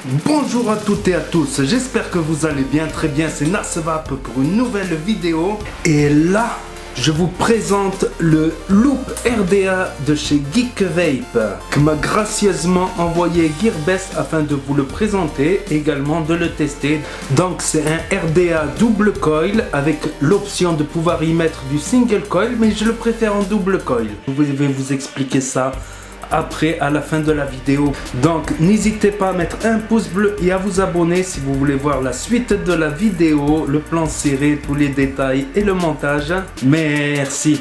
Bonjour à toutes et à tous, j'espère que vous allez bien, très bien, c'est Nasvap pour une nouvelle vidéo. Et là, je vous présente le Loop RDA de chez Geekvape que m'a gracieusement envoyé Gearbest afin de vous le présenter, également de le tester. Donc c'est un RDA double coil avec l'option de pouvoir y mettre du single coil, mais je le préfère en double coil. Je vais vous expliquer ça après à la fin de la vidéo. Donc n'hésitez pas à mettre un pouce bleu et à vous abonner si vous voulez voir la suite de la vidéo, le plan serré, tous les détails et le montage. Merci.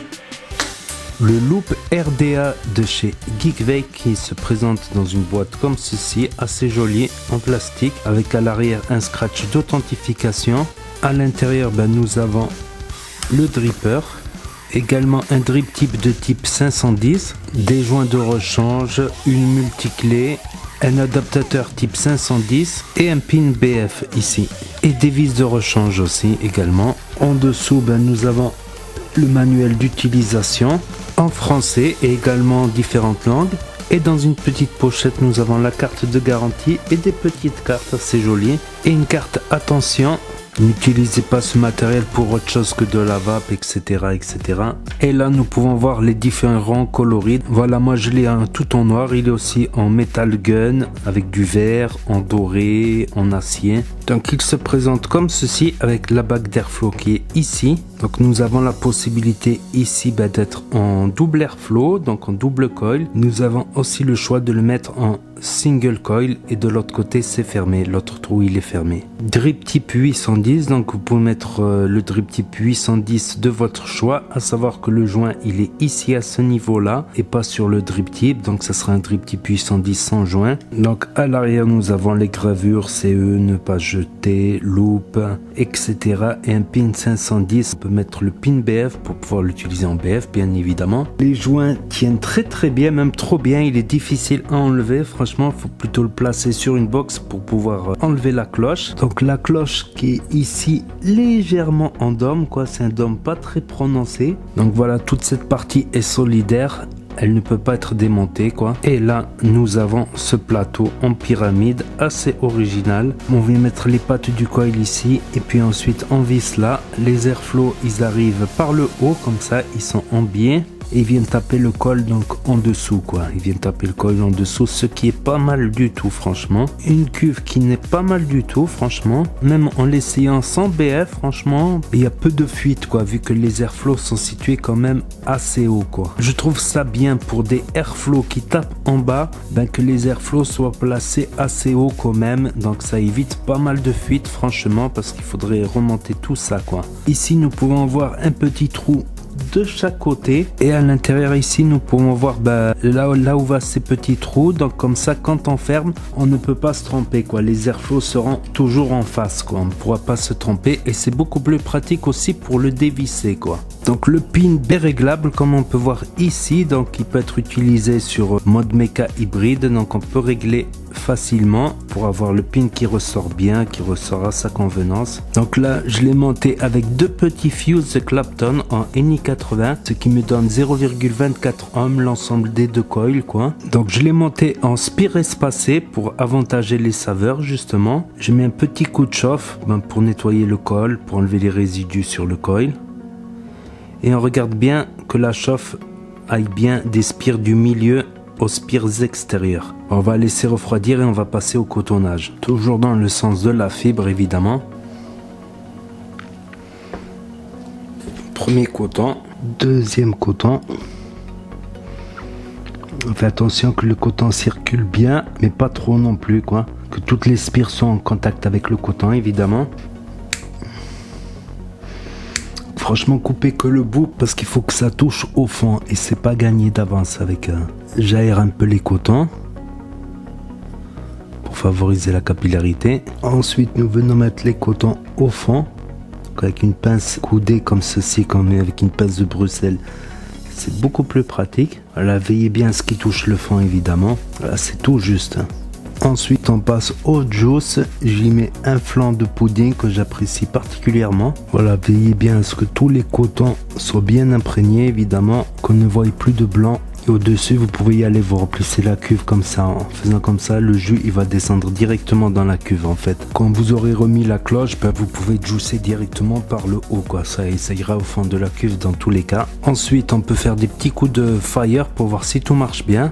Le Loop RDA de chez Geekvape qui se présente dans une boîte comme ceci, assez jolie, en plastique, avec à l'arrière un scratch d'authentification. À l'intérieur, nous avons le dripper, également un drip type de type 510, des joints de rechange, une multiclé, un adaptateur type 510 et un pin BF ici, et des vis de rechange aussi également. En dessous, nous avons le manuel d'utilisation en français et également en différentes langues. Et dans une petite pochette, nous avons la carte de garantie et des petites cartes assez jolies et une carte attention. N'utilisez pas ce matériel pour autre chose que de la vape, etc., etc. Et là, nous pouvons voir les différents coloris. Voilà, moi je l'ai tout en noir. Il est aussi en metal gun, avec du vert, en doré, en acier. Donc il se présente comme ceci avec la bague d'airflow qui est ici. Donc nous avons la possibilité ici d'être en double airflow, donc en double coil. Nous avons aussi le choix de le mettre en single coil et de l'autre côté c'est fermé, l'autre trou il est fermé. Drip type 810, donc vous pouvez mettre le drip type 810 de votre choix, à savoir que le joint il est ici à ce niveau là et pas sur le drip type, donc ça sera un drip type 810 sans joint. Donc à l'arrière nous avons les gravures CE, ne pas jeter, loop, etc. et un pin 510. On peut mettre le pin BF pour pouvoir l'utiliser en BF bien évidemment. Les joints tiennent très bien, même trop bien, il est difficile à enlever. Franchement, il faut plutôt le placer sur une box pour pouvoir enlever la cloche. Donc la cloche qui est ici légèrement en dôme, quoi, c'est un dôme pas très prononcé. Donc voilà, toute cette partie est solidaire. Elle ne peut pas être démontée, quoi. Et là, nous avons ce plateau en pyramide assez original. On vient mettre les pattes du coil ici et puis ensuite on visse là. Les airflows, ils arrivent par le haut comme ça, ils sont en biais. Et ils viennent taper le col donc en dessous, quoi. Ils viennent taper le col en dessous, ce qui est pas mal du tout, franchement. Une cuve qui n'est pas mal du tout, franchement. Même en l'essayant sans BF, franchement, il y a peu de fuite, quoi, vu que les airflows sont situés quand même assez haut, quoi. Je trouve ça bien pour des airflows qui tapent en bas, que les airflows soient placés assez haut quand même. Donc ça évite pas mal de fuite, franchement, parce qu'il faudrait remonter tout ça, quoi. Ici, nous pouvons voir un petit trou de chaque côté et à l'intérieur ici nous pouvons voir là où va ces petits trous, donc comme ça quand on ferme on ne peut pas se tromper, quoi. Les airflows seront toujours en face, quoi. On ne pourra pas se tromper et c'est beaucoup plus pratique aussi pour le dévisser, quoi. Donc le pin est réglable comme on peut voir ici, donc il peut être utilisé sur mode méca hybride, donc on peut régler facilement pour avoir le pin qui ressort bien, qui ressort à sa convenance. Donc là je l'ai monté avec deux petits fuse de Clapton en NI80, ce qui me donne 0,24 ohms l'ensemble des deux coils, quoi. Donc je l'ai monté en spire espacé pour avantager les saveurs, justement. Je mets un petit coup de chauffe pour nettoyer le coil, pour enlever les résidus sur le coil. Et on regarde bien que la chauffe aille bien des spires du milieu aux spires extérieures. On va laisser refroidir et on va passer au cotonnage. Toujours dans le sens de la fibre, évidemment. Premier coton, deuxième coton. Faites attention que le coton circule bien, mais pas trop non plus, quoi. Que toutes les spires soient en contact avec le coton, évidemment. Franchement, coupez que le bout parce qu'il faut que ça touche au fond et c'est pas gagné d'avance avec. J'aère un peu les cotons pour favoriser la capillarité. Ensuite, nous venons mettre les cotons au fond, donc avec une pince coudée comme ceci, comme avec une pince de Bruxelles. C'est beaucoup plus pratique. Voilà, veillez bien à ce qui touche le fond, évidemment. Voilà, c'est tout juste. Ensuite on passe au juice, j'y mets un flanc de pudding que j'apprécie particulièrement. Voilà, veillez bien à ce que tous les cotons soient bien imprégnés, évidemment, qu'on ne voie plus de blanc Et au-dessus, vous pouvez y aller, vous remplissez la cuve comme ça. En faisant comme ça, le jus, il va descendre directement dans la cuve, en fait. Quand vous aurez remis la cloche, ben, vous pouvez juicer directement par le haut, quoi. Ça ira au fond de la cuve dans tous les cas. Ensuite, on peut faire des petits coups de fire pour voir si tout marche bien.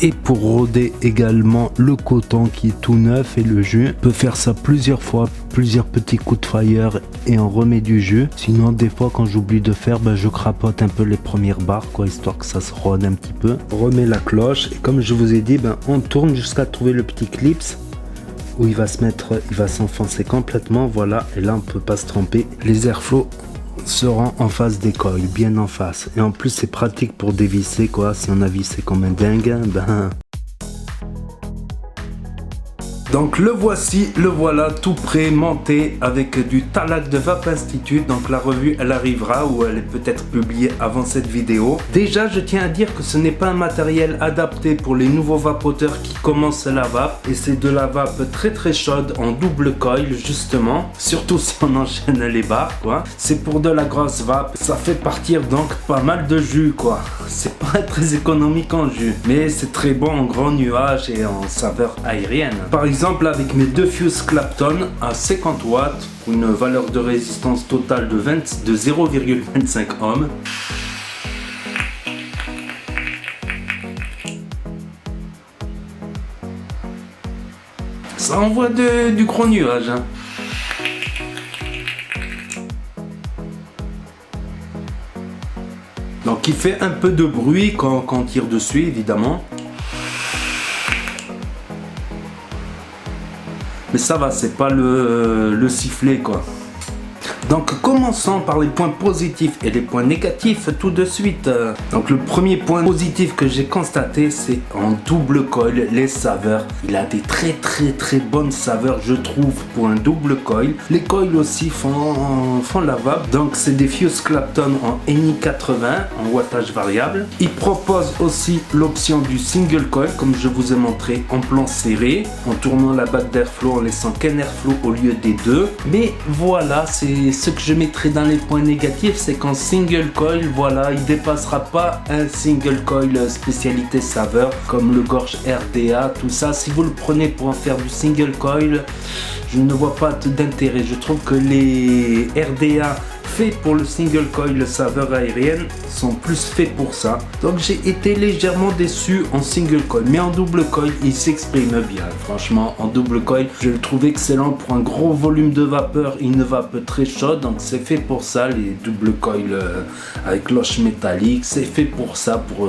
Et pour rôder également le coton qui est tout neuf et le jus, on peut faire ça plusieurs fois, plusieurs petits coups de fire et on remet du jus. Sinon des fois quand j'oublie de faire, ben, je crapote un peu les premières barres, quoi, histoire que ça se rôde un petit peu. On remet la cloche et comme je vous ai dit, ben, on tourne jusqu'à trouver le petit clips où il va se mettre, il va s'enfoncer complètement, voilà, et là on peut pas se tromper. Les airflows seront en face des coils, bien en face, et en plus c'est pratique pour dévisser, quoi. Si on a vissé comme un dingue, ben donc le voici, le voilà tout prêt, monté avec du Talac de Vape Institute. Donc la revue elle arrivera ou elle est peut-être publiée avant cette vidéo. Déjà je tiens à dire que ce n'est pas un matériel adapté pour les nouveaux vapoteurs qui commencent la vape. Et c'est de la vape très très chaude en double coil justement. Surtout si on enchaîne les barres, quoi. C'est pour de la grosse vape. Ça fait partir donc pas mal de jus, quoi. C'est pas très économique en jus. Mais c'est très bon en grand nuage et en saveur aérienne. Par exemple avec mes deux Fuse Clapton à 50 watts pour une valeur de résistance totale de 0,25 ohms. Ça envoie du gros nuage, hein. Donc il fait un peu de bruit quand on tire dessus évidemment. Mais ça va, c'est pas le sifflet, quoi. Donc commençons par les points positifs et les points négatifs tout de suite. Donc le premier point positif que j'ai constaté, c'est en double coil, les saveurs. Il a des très bonnes saveurs, je trouve, pour un double coil. Les coils aussi font la vape. Donc c'est des Fuse Clapton en NI 80 en wattage variable. Il propose aussi l'option du single coil, comme je vous ai montré, en plan serré, en tournant la bague d'airflow, en laissant qu'un airflow au lieu des deux. Mais voilà, c'est ce que je mettrai dans les points négatifs, c'est qu'en single coil, voilà, il dépassera pas un single coil spécialité saveur comme le Gorge RDA, tout ça. Si vous le prenez pour en faire du single coil, je ne vois pas d'intérêt. Je trouve que les RDA faits pour le single coil saveur aérienne sont plus faits pour ça. Donc j'ai été légèrement déçu en single coil, mais en double coil il s'exprime bien. Franchement en double coil je le trouve excellent pour un gros volume de vapeur, une vape très chaude, donc c'est fait pour ça. Les double coil avec cloche métallique, c'est fait pour ça, pour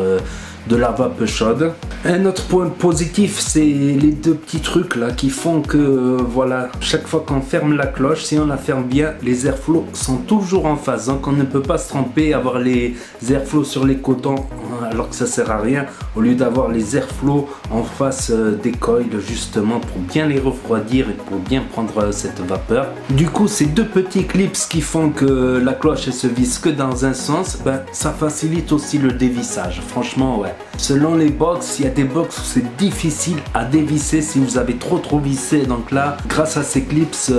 de la vape chaude. Un autre point positif, c'est les deux petits trucs là qui font que voilà, chaque fois qu'on ferme la cloche, si on la ferme bien, les airflows sont toujours en phase, donc on ne peut pas se tromper, avoir les airflows sur les cotons alors que ça sert à rien, au lieu d'avoir les airflows en face des coils justement pour bien les refroidir et pour bien prendre cette vapeur. Du coup ces deux petits clips qui font que la cloche elle se visse que dans un sens, ben, ça facilite aussi le dévissage, franchement ouais. Selon les box, il y a des box où c'est difficile à dévisser si vous avez trop vissé. Donc là, grâce à ces clips,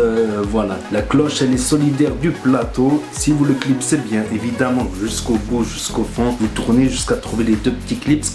voilà, la cloche elle est solidaire du plateau. Si vous le clipsez bien, évidemment, jusqu'au bout, jusqu'au fond, vous tournez jusqu'à trouver les deux petits clips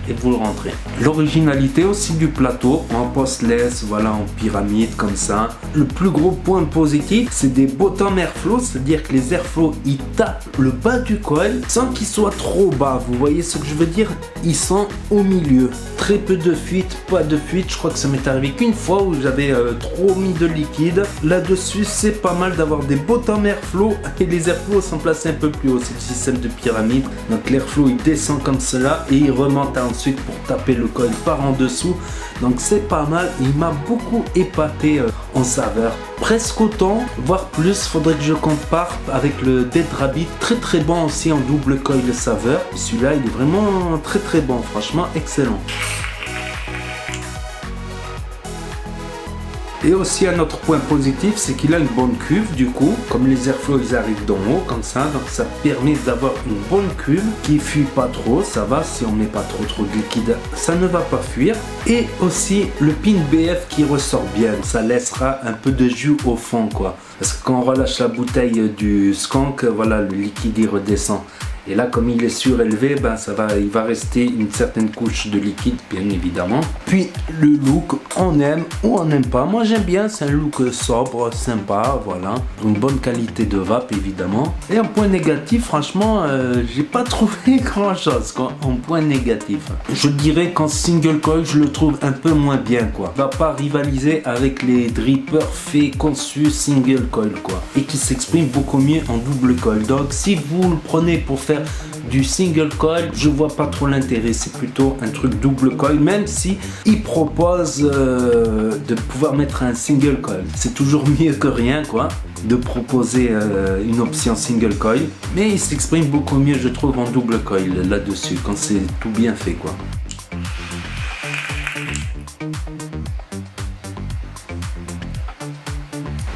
et vous le rentrez. L'originalité aussi du plateau en post-laisse, voilà, en pyramide comme ça. Le plus gros point positif, c'est des bottom airflow, c'est-à-dire que les airflows ils tapent le bas du coil sans qu'ils soient trop bas. Vous voyez ce que je veux dire? Ils sont au milieu. Très peu de fuite, pas de fuite. Je crois que ça m'est arrivé qu'une fois où j'avais trop mis de liquide. Là-dessus, c'est pas mal d'avoir des bottom airflow et les airflows sont placés un peu plus haut. C'est le système de pyramide. Donc l'airflow il descend comme cela et il remonte ensuite pour taper le coil par en dessous. Donc c'est pas mal. Il m'a beaucoup épaté en saveur. Presque autant, voire plus. Faudrait que je compare avec le Dead Rabbit. Très bon aussi en double coil saveur. Celui-là il est vraiment très bon. Franchement excellent. Et aussi un autre point positif, c'est qu'il a une bonne cuve du coup, comme les airflow ils arrivent d'en haut comme ça, donc ça permet d'avoir une bonne cuve qui fuit pas trop, ça va, si on met pas trop de liquide, ça ne va pas fuir. Et aussi le pin BF qui ressort bien, ça laissera un peu de jus au fond quoi. Parce que quand on relâche la bouteille du skunk, voilà, le liquide il redescend. Et là, comme il est surélevé, ben il va rester une certaine couche de liquide, bien évidemment. Puis le look, on aime ou on n'aime pas. Moi, j'aime bien, c'est un look sobre, sympa, voilà. Une bonne qualité de vape, évidemment. Et en point négatif, franchement, j'ai pas trouvé grand-chose, quoi. En point négatif. Je dirais qu'en single coil, je le trouve un peu moins bien, quoi. Il va pas rivaliser avec les drippers faits, conçus single coil, quoi. Et qui s'expriment beaucoup mieux en double coil. Donc, si vous le prenez pour faire du single coil, je vois pas trop l'intérêt, c'est plutôt un truc double coil, même si il propose de pouvoir mettre un single coil. C'est toujours mieux que rien quoi, de proposer une option single coil, mais il s'exprime beaucoup mieux je trouve en double coil là-dessus, quand c'est tout bien fait quoi.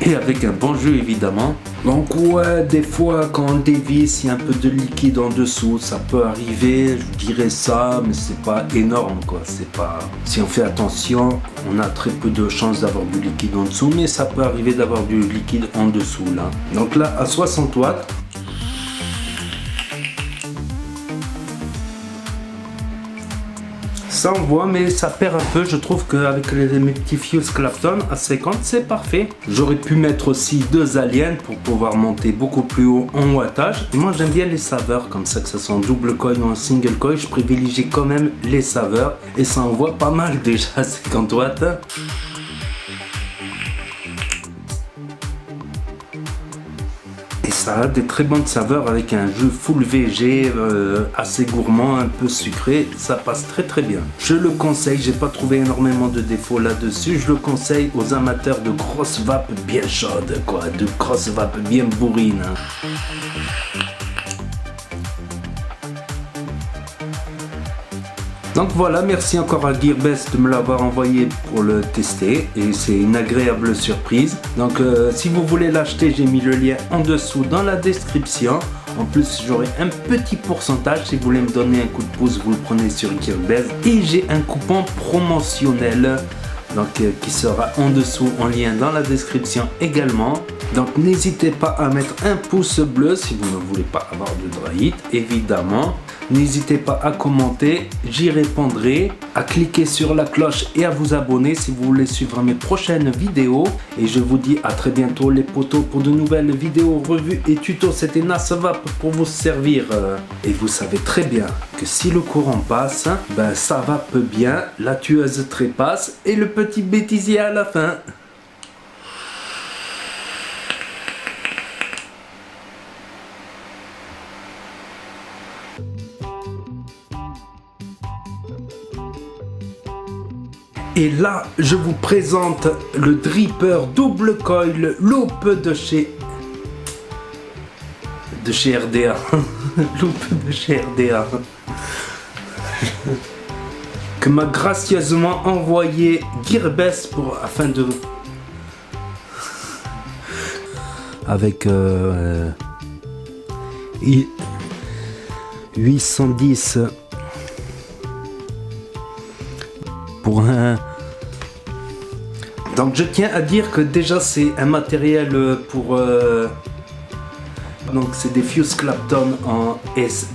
Et avec un bon jeu évidemment. Donc ouais, des fois quand on dévisse, il y a un peu de liquide en dessous, ça peut arriver, je dirais ça, mais c'est pas énorme quoi, c'est pas... Si on fait attention, on a très peu de chances d'avoir du liquide en dessous, mais ça peut arriver d'avoir du liquide en dessous là. Donc là, à 60 watts, ça envoie, mais ça perd un peu. Je trouve qu'avec les Multifuse Clapton à 50, c'est parfait. J'aurais pu mettre aussi 2 aliens pour pouvoir monter beaucoup plus haut en wattage. Et moi, j'aime bien les saveurs comme ça, que ce soit en double coil ou en single coil. Je privilégie quand même les saveurs et ça envoie pas mal déjà à 50 watts. Ça a des très bonnes saveurs avec un jus full VG assez gourmand, un peu sucré, ça passe très bien. Je le conseille, j'ai pas trouvé énormément de défauts là-dessus, je le conseille aux amateurs de grosses vapes bien chaudes quoi, de grosses vapes bien bourrines. Donc voilà, merci encore à Gearbest de me l'avoir envoyé pour le tester et c'est une agréable surprise. Donc si vous voulez l'acheter, j'ai mis le lien en dessous dans la description. En plus, j'aurai un petit pourcentage. Si vous voulez me donner un coup de pouce, vous le prenez sur Gearbest. Et j'ai un coupon promotionnel donc, qui sera en dessous en lien dans la description également. Donc n'hésitez pas à mettre un pouce bleu si vous ne voulez pas avoir de dry hit, évidemment. N'hésitez pas à commenter, j'y répondrai, à cliquer sur la cloche et à vous abonner si vous voulez suivre mes prochaines vidéos. Et je vous dis à très bientôt les potos pour de nouvelles vidéos, revues et tutos. C'était NasVape pour vous servir. Et vous savez très bien que si le courant passe, ben ça vape bien, la tueuse trépasse et le petit bêtisier à la fin. Et là, je vous présente le dripper double coil loop de chez RDA. Loop de chez RDA. Que m'a gracieusement envoyé Gearbest afin de... Avec 810 pour un... Donc je tiens à dire que déjà c'est un matériel pour... Donc c'est des Fuse Clapton en S.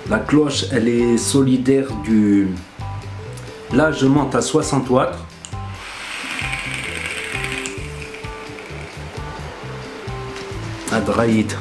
La cloche elle est solidaire du... Là je monte à 60 watts. À dry hit.